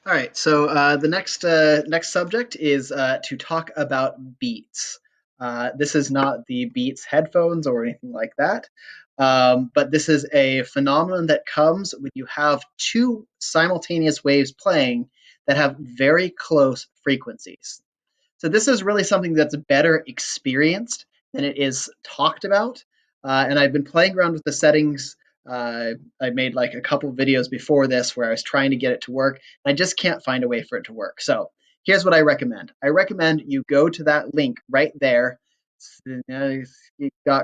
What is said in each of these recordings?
All right, so the next subject is to talk about Beats. This is not the Beats headphones or anything like that, but this is a phenomenon that comes when you have two simultaneous waves playing that have very close frequencies. So this is really something that's better experienced than it is talked about. And I've been playing around with the settings. I made like a couple videos before this where I was trying to get it to work, and I just can't find a way for it to work. So here's what I recommend. I recommend you go to that link right there,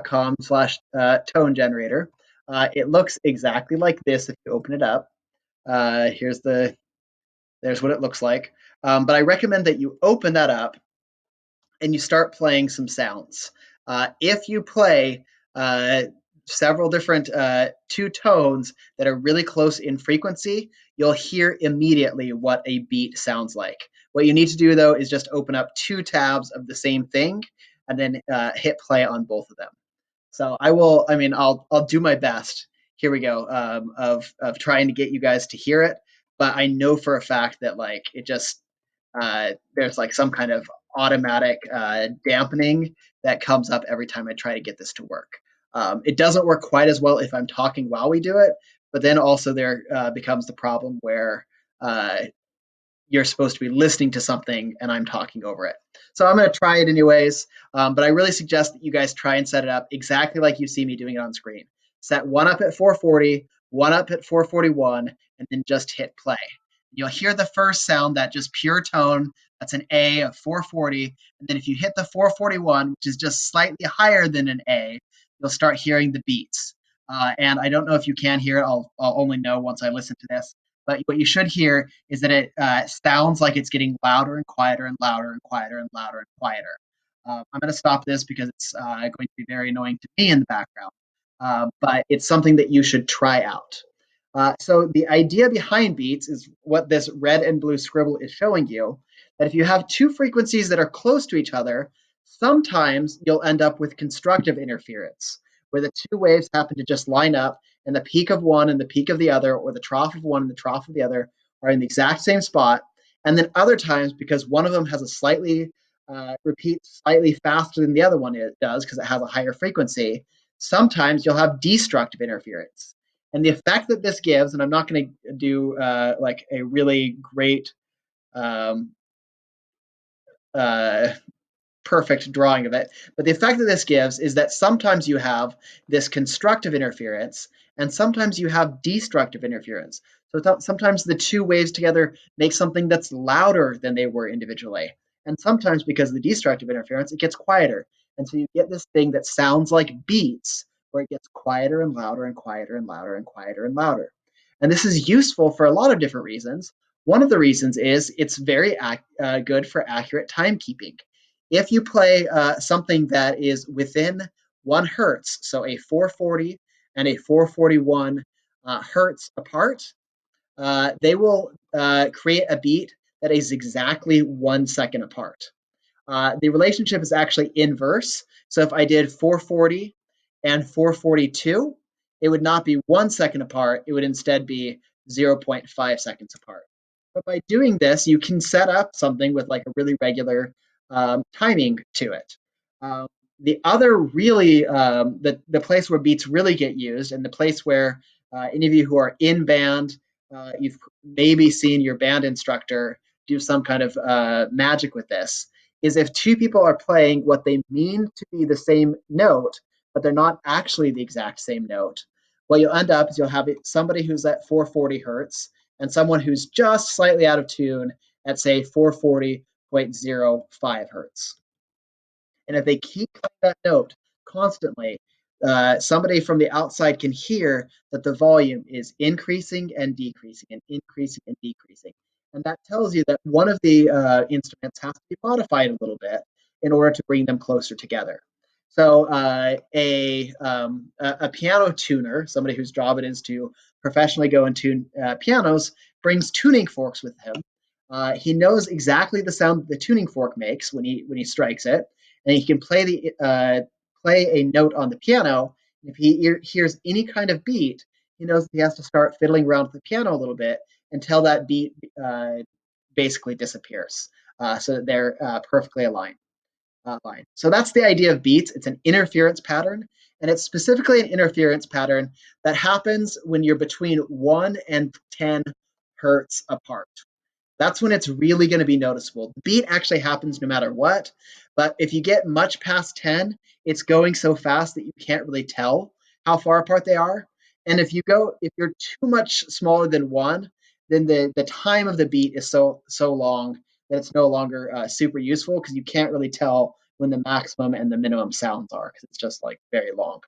com/tone generator. It looks exactly like this if you open it up. There's what it looks like. But I recommend that you open that up and you start playing some sounds. If you play several different two tones that are really close in frequency, you'll hear immediately what a beat sounds like. What you need to do though is just open up two tabs of the same thing and then hit play on both of them. So I will. I mean, I'll do my best. Here we go. Of trying to get you guys to hear it, but I know for a fact that like it just there's like some kind of automatic dampening that comes up every time I try to get this to work. It doesn't work quite as well if I'm talking while we do it, but then also there becomes the problem where uh, you're supposed to be listening to something and I'm talking over it. So I'm going to try it anyways, but I really suggest that you guys try and set it up exactly like you see me doing it on screen. Set one up at 440, one up at 441, and then just hit play. You'll hear the first sound, that just pure tone. That's an A of 440. And then if you hit the 441, which is just slightly higher than an A, you'll start hearing the beats. And I don't know if you can hear it. I'll only know once I listen to this. But what you should hear is that it sounds like it's getting louder and quieter and louder and quieter and louder and quieter. I'm going to stop this because it's going to be very annoying to me in the background. But it's something that you should try out. So the idea behind beats is what this red and blue scribble is showing you, that if you have two frequencies that are close to each other, sometimes you'll end up with constructive interference, where the two waves happen to just line up and the peak of one and the peak of the other, or the trough of one and the trough of the other, are in the exact same spot. And then other times, because one of them has a slightly repeats slightly faster than the other one does because it has a higher frequency, sometimes you'll have destructive interference. And the effect that this gives, and I'm not going to do like a really great um, uh, perfect drawing of it. But the effect that this gives is that sometimes you have this constructive interference and sometimes you have destructive interference. So sometimes the two waves together make something that's louder than they were individually. And sometimes because of the destructive interference, it gets quieter. And so you get this thing that sounds like beats, where it gets quieter and louder and quieter and louder and quieter and louder. And this is useful for a lot of different reasons. One of the reasons is it's very good for accurate timekeeping. If you play something that is within 1 hertz, so a 440 and a 441 hertz apart, they will create a beat that is exactly 1 second apart. The relationship is actually inverse. So if I did 440 and 442, it would not be 1 second apart. It would instead be 0.5 seconds apart. But by doing this, you can set up something with like a really regular timing to it. Um, the other really, the place where beats really get used, and the place where any of you who are in band, you've maybe seen your band instructor do some kind of magic with this, is if two people are playing what they mean to be the same note, but they're not actually the exact same note. What you'll end up is you'll have somebody who's at 440 hertz and someone who's just slightly out of tune at, say, 440.05 hertz. And if they keep playing that note constantly, somebody from the outside can hear that the volume is increasing and decreasing and increasing and decreasing. And that tells you that one of the instruments has to be modified a little bit in order to bring them closer together. So a piano tuner, somebody whose job it is to professionally go and tune pianos, brings tuning forks with him. He knows exactly the sound that the tuning fork makes when he strikes it, and he can play a note on the piano. If he hears any kind of beat, he knows that he has to start fiddling around with the piano a little bit until that beat basically disappears, so that they're perfectly aligned. So that's the idea of beats. It's an interference pattern, and it's specifically an interference pattern that happens when you're between 1 and 10 hertz apart. That's when it's really going to be noticeable. The beat actually happens no matter what, but if you get much past 10, it's going so fast that you can't really tell how far apart they are. And if you're too much smaller than 1, then the time of the beat is so long that it's no longer super useful, because you can't really tell when the maximum and the minimum sounds are, because it's just like very long.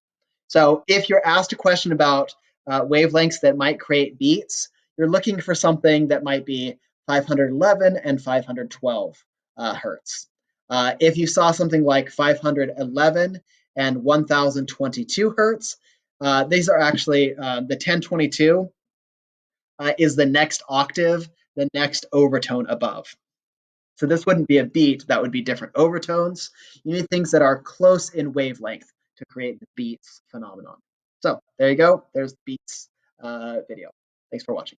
So if you're asked a question about wavelengths that might create beats, you're looking for something that might be 511 and 512 hertz. If you saw something like 511 and 1022 hertz, these are actually the 1022 is the next octave, the next overtone above. So this wouldn't be a beat, that would be different overtones. You need things that are close in wavelength to create the beats phenomenon. So there you go, there's the beats video. Thanks for watching.